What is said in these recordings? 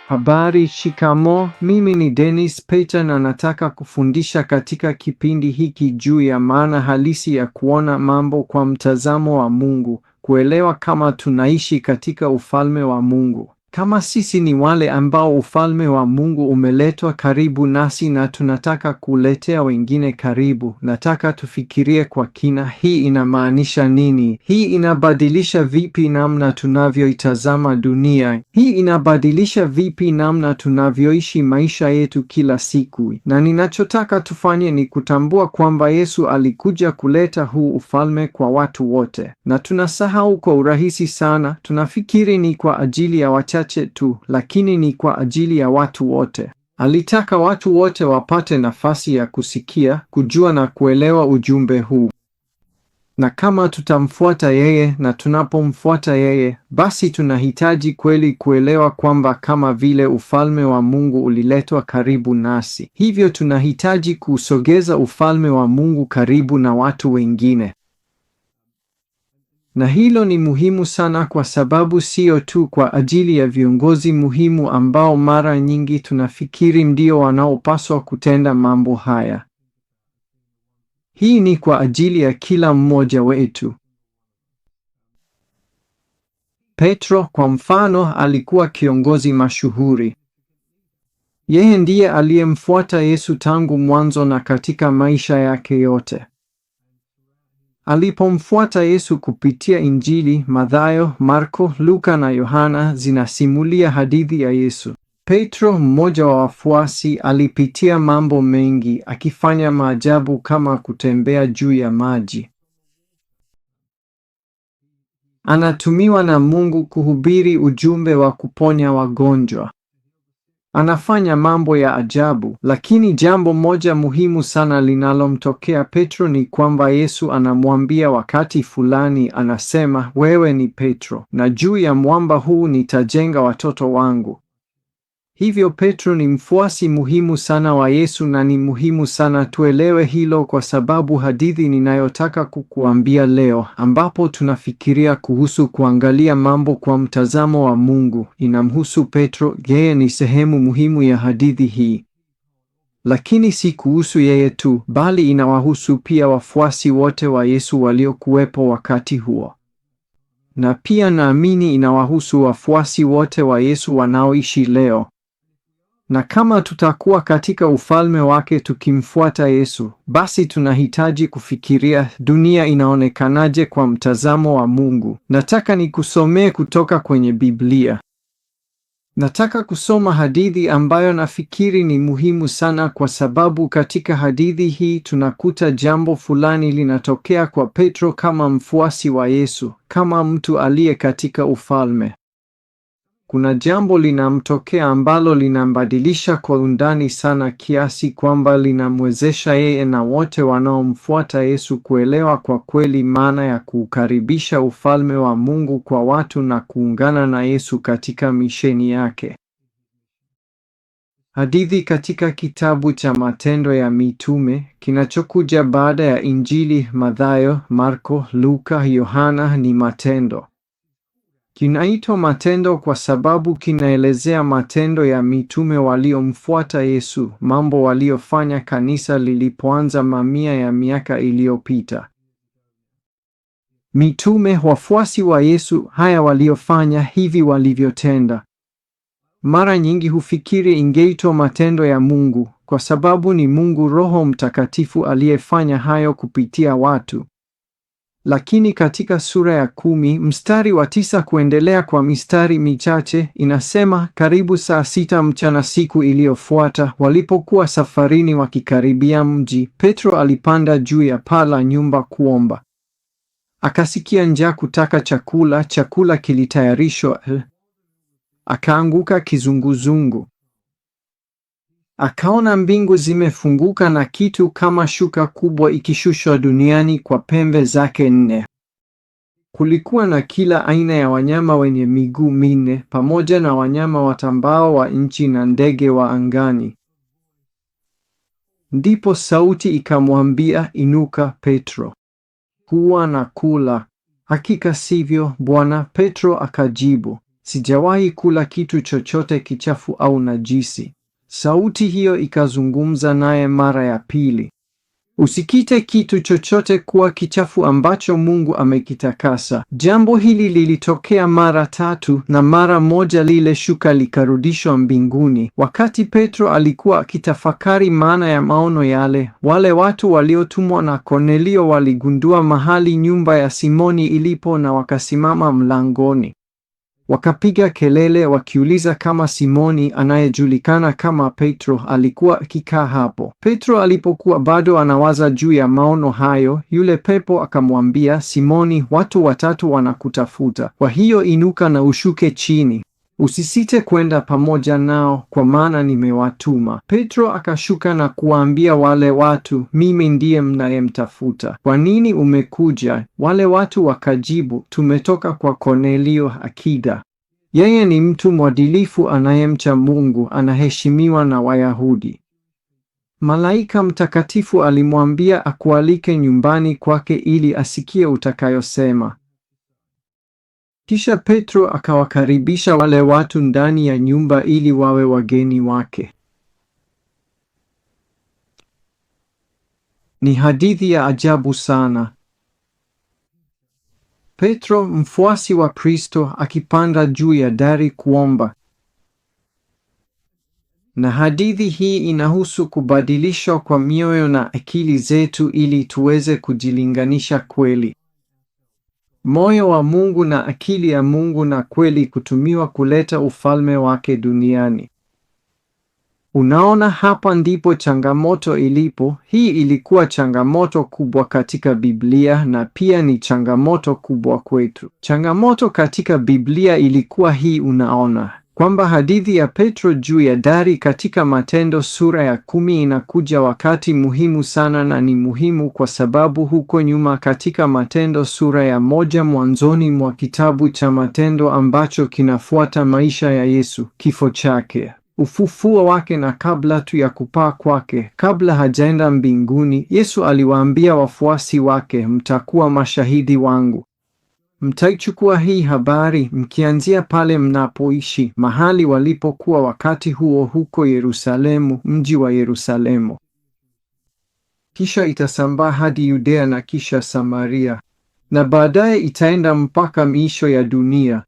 Habari, shikamo. Mimi ni Dennis Peter na nataka kufundisha katika kipindi hiki juu ya maana halisi ya kuona mambo kwa mtazamo wa Mungu, kuelewa kama tunaishi katika ufalme wa Mungu. Kama sisi ni wale ambao ufalme wa Mungu umeletwa karibu nasi na tunataka kuletea wengine karibu, nataka tufikirie kwa kina, hii inamaanisha nini? Hii inabadilisha vipi namna tunavyoitazama dunia? Hii inabadilisha vipi namna tunavyoishi maisha yetu kila siku? Na ninachotaka tufanye ni kutambua kwamba Yesu alikuja kuleta huu ufalme kwa watu wote. Na tunasahau kwa urahisi sana, tunafikiri ni kwa ajili ya wachache tu, lakini ni kwa ajili ya watu wote. Alitaka watu wote wapate nafasi ya kusikia, kujua na kuelewa ujumbe huu. Na kama tutamfuata yeye na tunapomfuata yeye, basi tunahitaji kweli kuelewa kwamba kama vile ufalme wa Mungu uliletwa karibu nasi, hivyo tunahitaji kusogeza ufalme wa Mungu karibu na watu wengine. Na hilo ni muhimu sana kwa sababu sio tu kwa ajili ya viongozi muhimu ambao mara nyingi tunafikiri ndio wanaopaswa kutenda mambo haya. Hii ni kwa ajili ya kila mmoja wetu. Petro, kwa mfano, alikuwa kiongozi mashuhuri. Yeye ndiye aliyemfuata Yesu tangu mwanzo na katika maisha yake yote. Alipomfuata Yesu kupitia Injili, Mathayo, Marko, Luka na Yohana zinasimulia hadithi ya Yesu. Petro, mmoja wa wafuasi, alipitia mambo mengi, akifanya maajabu kama kutembea juu ya maji. Anatumiwa na Mungu kuhubiri ujumbe wa kuponya wagonjwa. Anafanya mambo ya ajabu, lakini jambo moja muhimu sana linalomtokea Petro ni kwamba Yesu anamwambia wakati fulani, anasema, wewe ni Petro, na juu ya mwamba huu nitajenga watoto wangu. Hivyo Petro ni mfuasi muhimu sana wa Yesu, na ni muhimu sana tuelewe hilo, kwa sababu hadithi ninayotaka kukuambia leo, ambapo tunafikiria kuhusu kuangalia mambo kwa mtazamo wa Mungu, inamhusu Petro. Yeye ni sehemu muhimu ya hadithi hii. Lakini si kuhusu yeye tu, bali inawahusu pia wafuasi wote wa Yesu waliokuwepo wakati huo. Na pia naamini inawahusu wafuasi wote wa Yesu wanaoishi leo. Na kama tutakuwa katika ufalme wake tukimfuata Yesu, basi tunahitaji kufikiria dunia inaonekanaje kwa mtazamo wa Mungu. Nataka nikusomee kutoka kwenye Biblia. Nataka kusoma hadithi ambayo nafikiri ni muhimu sana, kwa sababu katika hadithi hii tunakuta jambo fulani linatokea kwa Petro kama mfuasi wa Yesu, kama mtu aliye katika ufalme. Kuna jambo linamtokea ambalo linambadilisha kwa undani sana, kiasi kwamba linamwezesha yeye na wote wanaomfuata Yesu kuelewa kwa kweli maana ya kuukaribisha ufalme wa Mungu kwa watu na kuungana na Yesu katika misheni yake. Hadithi katika kitabu cha Matendo ya Mitume, kinachokuja baada ya Injili, Mathayo, Marko, Luka, Yohana, ni Matendo. Kinaitwa Matendo kwa sababu kinaelezea matendo ya mitume waliomfuata Yesu, mambo waliofanya kanisa lilipoanza mamia ya miaka iliyopita. Mitume, wafuasi wa Yesu, haya waliofanya, hivi walivyotenda. Mara nyingi hufikiri ingeitwa matendo ya Mungu, kwa sababu ni Mungu Roho Mtakatifu aliyefanya hayo kupitia watu. Lakini katika sura ya 10 mstari wa 9 kuendelea kwa mistari michache inasema, karibu saa 6 mchana siku iliyofuata, walipokuwa safarini wakikaribia mji, Petro alipanda juu ya paa la nyumba kuomba. Akasikia njaa kutaka chakula, chakula kilitayarishwa. Akaanguka kizunguzungu. Akaona mbingu zimefunguka na kitu kama shuka kubwa ikishushwa duniani kwa pembe zake 4. Kulikuwa na kila aina ya wanyama wenye miguu minne, pamoja na wanyama watambao wa nchi na ndege wa angani. Ndipo sauti ikamwambia, inuka Petro, kuwa na kula. Hakika sivyo, Bwana. Petro akajibu, Sijawahi kula kitu chochote kichafu au najisi. Sauti hiyo ikazungumza naye mara ya pili. Usikite kitu chochote kuwa kichafu ambacho Mungu amekitakasa. Jambo hili lilitokea mara tatu, na mara moja lile shuka likarudishwa mbinguni. Wakati Petro alikuwa akitafakari maana ya maono yale, wale watu waliotumwa na Kornelio waligundua mahali nyumba ya Simoni ilipo na wakasimama mlangoni. Wakapiga kelele wakiuliza kama Simoni anayejulikana kama Petro alikuwa akikaa hapo. Petro alipokuwa bado anawaza juu ya maono hayo, yule pepo akamwambia, Simoni, watu watatu wanakutafuta. Kwa hiyo inuka na ushuke chini. Usisite kwenda pamoja nao, kwa maana nimewatuma. Petro akashuka na kuwaambia wale watu, mimi ndiye mnayemtafuta. Kwa nini umekuja? Wale watu wakajibu, tumetoka kwa Kornelio akida. Yeye ni mtu mwadilifu anayemcha Mungu, anaheshimiwa na Wayahudi. Malaika mtakatifu alimwambia akualike nyumbani kwake ili asikie utakayosema. Kisha Petro akawakaribisha wale watu ndani ya nyumba ili wawe wageni wake. Ni hadithi ya ajabu sana. Petro, mfuasi wa Kristo, akipanda juu ya dari kuomba. Na hadithi hii inahusu kubadilishwa kwa mioyo na akili zetu ili tuweze kujilinganisha kweli. Moyo wa Mungu na akili ya Mungu na kweli kutumiwa kuleta ufalme wake duniani. Unaona, hapa ndipo changamoto ilipo. Hii ilikuwa changamoto kubwa katika Biblia na pia ni changamoto kubwa kwetu. Changamoto katika Biblia ilikuwa hii, unaona, kwamba hadithi ya Petro juu ya dari katika Matendo sura ya 10 inakuja wakati muhimu sana, na ni muhimu kwa sababu huko nyuma katika Matendo sura ya 1 mwanzoni mwa kitabu cha Matendo ambacho kinafuata maisha ya Yesu, kifo chake, ufufuo wake na kabla tu ya kupaa kwake, kabla hajaenda mbinguni, Yesu aliwaambia wafuasi wake, mtakuwa mashahidi wangu. Mtaichukua hii habari mkianzia pale mnapoishi, mahali walipokuwa wakati huo huko Yerusalemu, mji wa Yerusalemu. Kisha itasambaa hadi Yudea na kisha Samaria, na baadaye itaenda mpaka miisho ya dunia.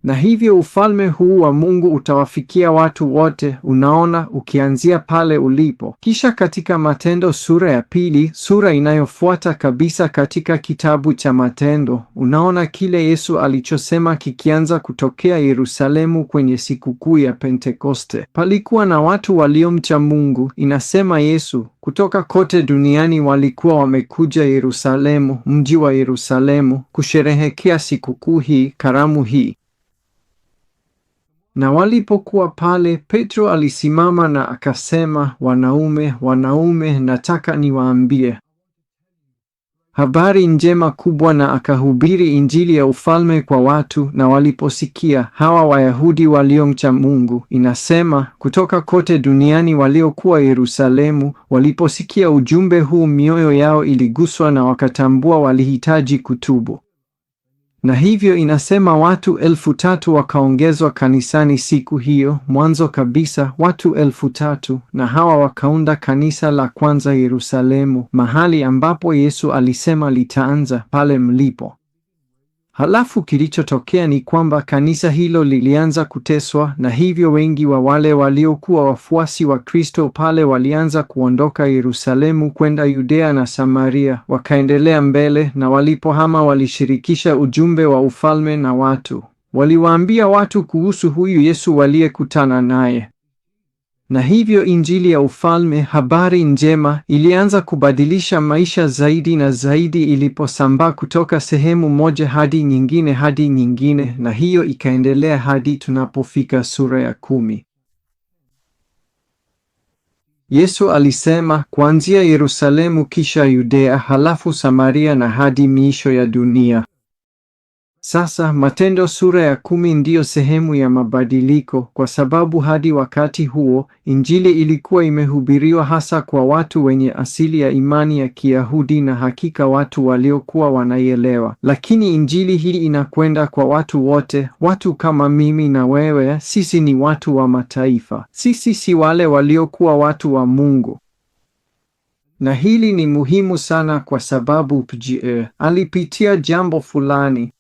Na hivyo ufalme huu wa Mungu utawafikia watu wote, unaona, ukianzia pale ulipo. Kisha katika Matendo sura ya 2, sura inayofuata kabisa katika kitabu cha Matendo, unaona kile Yesu alichosema kikianza kutokea Yerusalemu kwenye sikukuu ya Pentekoste. Palikuwa na watu waliomcha Mungu, inasema Yesu, kutoka kote duniani walikuwa wamekuja Yerusalemu, mji wa Yerusalemu, kusherehekea sikukuu hii, karamu hii. Na walipokuwa pale, Petro alisimama na akasema, wanaume, nataka niwaambie habari njema kubwa, na akahubiri injili ya ufalme kwa watu. Na waliposikia hawa Wayahudi waliomcha Mungu, inasema kutoka kote duniani waliokuwa Yerusalemu, waliposikia ujumbe huu, mioyo yao iliguswa na wakatambua walihitaji kutubu. Na hivyo inasema watu 3,000 wakaongezwa kanisani siku hiyo, mwanzo kabisa watu 3,000, na hawa wakaunda kanisa la kwanza Yerusalemu, mahali ambapo Yesu alisema litaanza, pale mlipo. Halafu kilichotokea ni kwamba kanisa hilo lilianza kuteswa, na hivyo wengi wa wale waliokuwa wafuasi wa Kristo pale walianza kuondoka Yerusalemu kwenda Yudea na Samaria, wakaendelea mbele, na walipohama walishirikisha ujumbe wa ufalme na watu. Waliwaambia watu kuhusu huyu Yesu waliyekutana naye. Na hivyo injili ya ufalme, habari njema, ilianza kubadilisha maisha zaidi na zaidi iliposambaa kutoka sehemu moja hadi nyingine, na hiyo ikaendelea hadi tunapofika sura ya 10. Yesu alisema, kuanzia Yerusalemu kisha Yudea, halafu Samaria na hadi miisho ya dunia. Sasa Matendo sura ya 10 ndiyo sehemu ya mabadiliko, kwa sababu hadi wakati huo Injili ilikuwa imehubiriwa hasa kwa watu wenye asili ya imani ya Kiyahudi na hakika watu waliokuwa wanaielewa. Lakini Injili hii inakwenda kwa watu wote, watu kama mimi na wewe. Sisi ni watu wa mataifa. Sisi si wale waliokuwa watu wa Mungu. Na hili ni muhimu sana kwa sababu alipitia jambo fulani.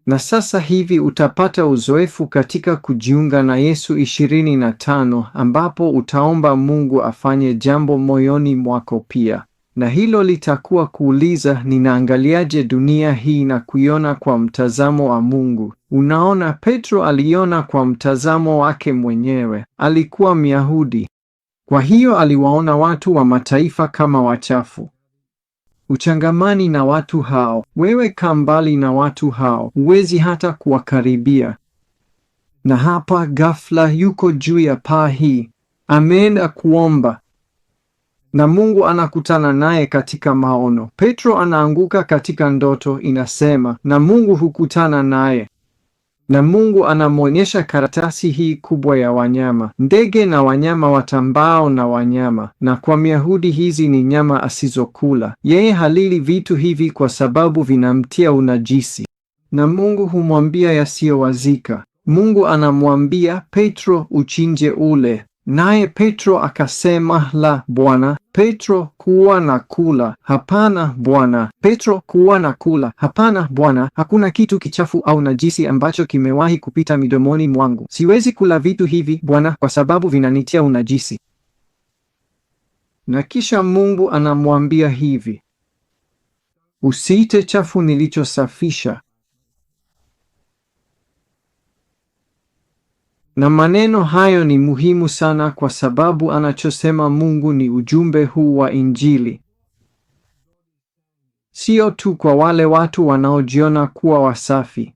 Na sasa hivi utapata uzoefu katika kujiunga na Yesu 25 ambapo utaomba Mungu afanye jambo moyoni mwako pia. Na hilo litakuwa kuuliza, ninaangaliaje dunia hii na kuiona kwa mtazamo wa Mungu? Unaona, Petro aliona kwa mtazamo wake mwenyewe. Alikuwa Myahudi. Kwa hiyo aliwaona watu wa mataifa kama wachafu. Uchangamani na watu hao. Wewe kaa mbali na watu hao, huwezi hata kuwakaribia. Na hapa ghafla yuko juu ya paa hii, ameenda kuomba na Mungu anakutana naye katika maono. Petro anaanguka katika ndoto, inasema, na Mungu hukutana naye. Na Mungu anamwonyesha karatasi hii kubwa ya wanyama, ndege na wanyama watambao na wanyama. Na kwa Myahudi hizi ni nyama asizokula. Yeye halili vitu hivi kwa sababu vinamtia unajisi. Na Mungu humwambia yasiyowazika. Mungu anamwambia Petro, uchinje ule. Naye Petro akasema, la Bwana. Petro, kuwa na kula? Hapana Bwana. Petro, kuwa na kula? Hapana Bwana. Hakuna kitu kichafu au najisi ambacho kimewahi kupita midomoni mwangu. Siwezi kula vitu hivi Bwana, kwa sababu vinanitia unajisi. Na kisha Mungu anamwambia hivi, usiite chafu nilichosafisha. Na maneno hayo ni muhimu sana kwa sababu anachosema Mungu ni ujumbe huu wa Injili. Sio tu kwa wale watu wanaojiona kuwa wasafi.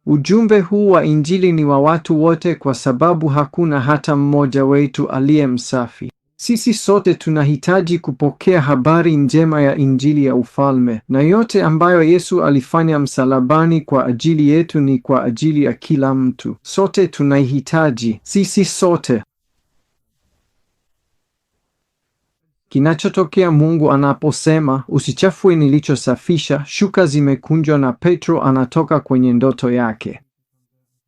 Ujumbe huu wa Injili ni wa watu wote kwa sababu hakuna hata mmoja wetu aliye msafi. Sisi sote tunahitaji kupokea habari njema ya Injili ya ufalme, na yote ambayo Yesu alifanya msalabani kwa ajili yetu ni kwa ajili ya kila mtu. Sote tunaihitaji, sisi sote. Kinachotokea Mungu anaposema usichafue nilichosafisha, shuka zimekunjwa na Petro anatoka kwenye ndoto yake.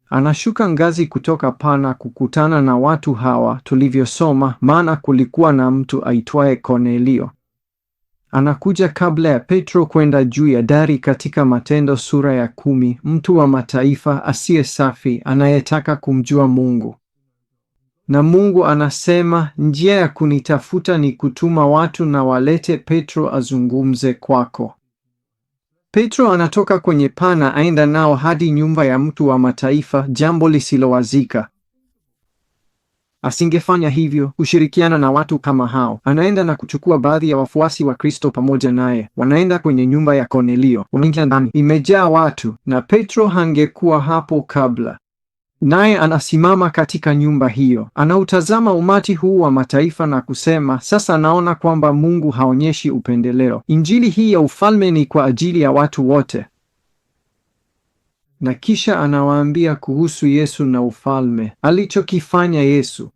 Anashuka ngazi kutoka paa na kukutana na watu hawa tulivyosoma, maana kulikuwa na mtu aitwaye Kornelio. Anakuja kabla ya Petro kwenda juu ya dari katika Matendo sura ya 10, mtu wa mataifa asiye safi anayetaka kumjua Mungu. Na Mungu anasema, njia ya kunitafuta ni kutuma watu na walete Petro azungumze kwako. Petro anatoka kwenye paa na aenda nao hadi nyumba ya mtu wa mataifa, jambo lisilowazika. Asingefanya hivyo, kushirikiana na watu kama hao. Anaenda na kuchukua baadhi ya wafuasi wa Kristo pamoja naye. Wanaenda kwenye nyumba ya Kornelio. Wanaingia ndani, imejaa watu, na Petro hangekuwa hapo kabla. Naye anasimama katika nyumba hiyo, anautazama umati huu wa mataifa na kusema, sasa naona kwamba Mungu haonyeshi upendeleo. Injili hii ya ufalme ni kwa ajili ya watu wote. Na kisha anawaambia kuhusu Yesu na ufalme. Alichokifanya Yesu,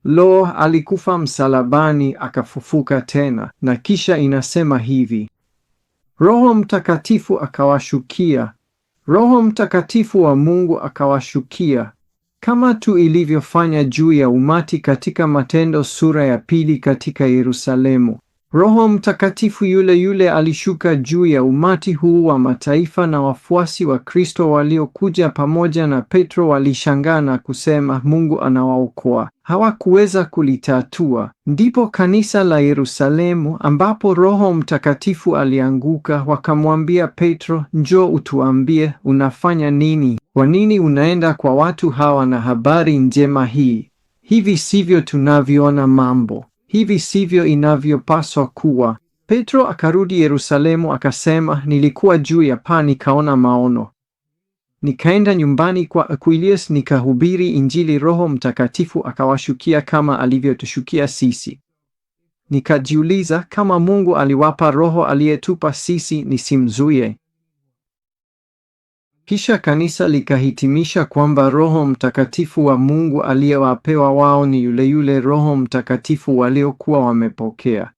alikufa msalabani akafufuka tena. Na kisha inasema hivi, Roho Mtakatifu akawashukia. Roho Mtakatifu wa Mungu akawashukia kama tu ilivyofanya juu ya umati katika Matendo sura ya 2 katika Yerusalemu. Roho Mtakatifu yule yule alishuka juu ya umati huu wa mataifa, na wafuasi wa Kristo waliokuja pamoja na Petro walishangaa na kusema, Mungu anawaokoa. Hawakuweza kulitatua. Ndipo kanisa la Yerusalemu ambapo Roho Mtakatifu alianguka wakamwambia Petro, njoo utuambie unafanya nini? Kwa nini unaenda kwa watu hawa na habari njema hii? Hivi sivyo tunavyoona mambo. Hivi sivyo inavyopaswa kuwa. Petro akarudi Yerusalemu akasema, nilikuwa juu ya paa nikaona maono. Nikaenda nyumbani kwa Aquilius nikahubiri Injili, Roho Mtakatifu akawashukia kama alivyotushukia sisi. Nikajiuliza, kama Mungu aliwapa Roho aliyetupa sisi, nisimzuie? Kisha kanisa likahitimisha kwamba Roho Mtakatifu wa Mungu aliyewapewa wao ni yule yule Roho Mtakatifu waliokuwa wamepokea.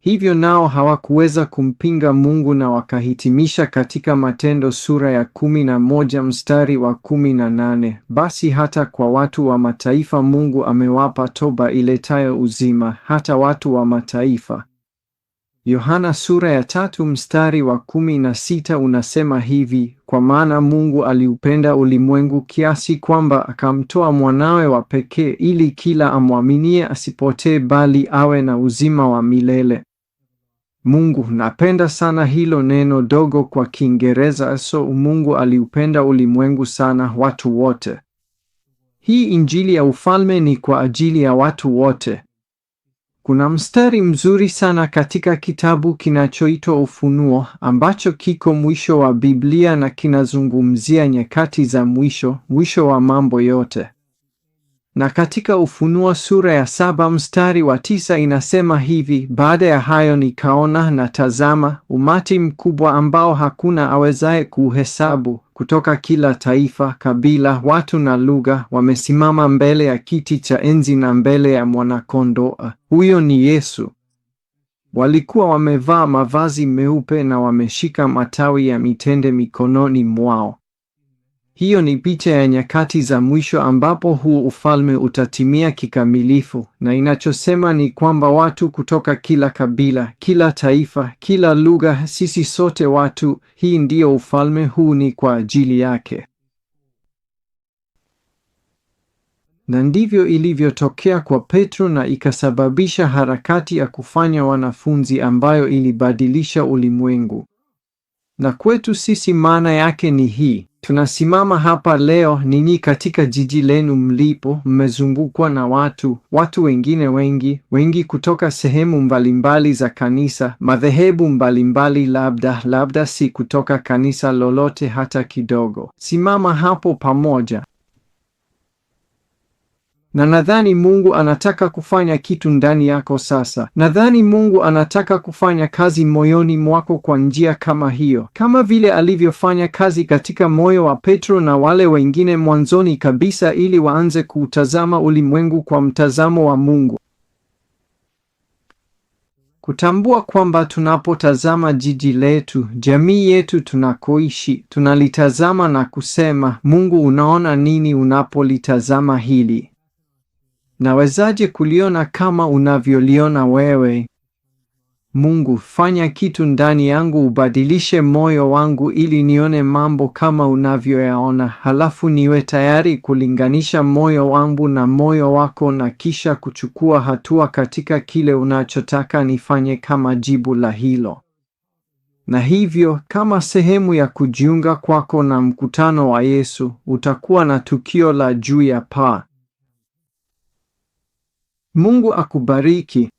Hivyo nao hawakuweza kumpinga Mungu na wakahitimisha katika Matendo sura ya 11 mstari wa 18, basi hata kwa watu wa mataifa Mungu amewapa toba iletayo uzima, hata watu wa mataifa. Yohana sura ya 3 mstari wa 16 unasema hivi, kwa maana Mungu aliupenda ulimwengu kiasi kwamba akamtoa mwanawe wa pekee ili kila amwaminie asipotee bali awe na uzima wa milele. Mungu, napenda sana hilo neno dogo kwa Kiingereza, Mungu aliupenda ulimwengu sana, watu wote. Hii injili ya ufalme ni kwa ajili ya watu wote. Kuna mstari mzuri sana katika kitabu kinachoitwa Ufunuo ambacho kiko mwisho wa Biblia na kinazungumzia nyakati za mwisho, mwisho wa mambo yote. Na katika Ufunuo sura ya 7 mstari wa 9 inasema hivi, baada ya hayo nikaona na tazama, umati mkubwa ambao hakuna awezaye kuuhesabu, kutoka kila taifa, kabila, watu na lugha, wamesimama mbele ya kiti cha enzi na mbele ya Mwana-Kondoo. Huyo ni Yesu. Walikuwa wamevaa mavazi meupe na wameshika matawi ya mitende mikononi mwao. Hiyo ni picha ya nyakati za mwisho ambapo huu ufalme utatimia kikamilifu, na inachosema ni kwamba watu kutoka kila kabila, kila taifa, kila lugha, sisi sote watu, hii ndiyo ufalme, huu ni kwa ajili yake. Na ndivyo ilivyotokea kwa Petro na ikasababisha harakati ya kufanya wanafunzi ambayo ilibadilisha ulimwengu. Na kwetu sisi maana yake ni hii. Tunasimama hapa leo, ninyi katika jiji lenu mlipo, mmezungukwa na watu wengine wengi kutoka sehemu mbalimbali za kanisa, madhehebu mbalimbali, labda si kutoka kanisa lolote hata kidogo. Simama hapo pamoja. Na nadhani Mungu anataka kufanya kitu ndani yako sasa. Nadhani Mungu anataka kufanya kazi moyoni mwako kwa njia kama hiyo, kama vile alivyofanya kazi katika moyo wa Petro na wale wengine mwanzoni kabisa, ili waanze kuutazama ulimwengu kwa mtazamo wa Mungu. Kutambua kwamba tunapotazama jiji letu, jamii yetu tunakoishi, tunalitazama na kusema, Mungu, unaona nini unapolitazama hili? Nawezaje kuliona kama unavyoliona wewe? Mungu, fanya kitu ndani yangu, ubadilishe moyo wangu ili nione mambo kama unavyoyaona, halafu niwe tayari kulinganisha moyo wangu na moyo wako na kisha kuchukua hatua katika kile unachotaka nifanye kama jibu la hilo. Na hivyo, kama sehemu ya kujiunga kwako na mkutano wa Yesu, utakuwa na tukio la juu ya paa. Mungu akubariki.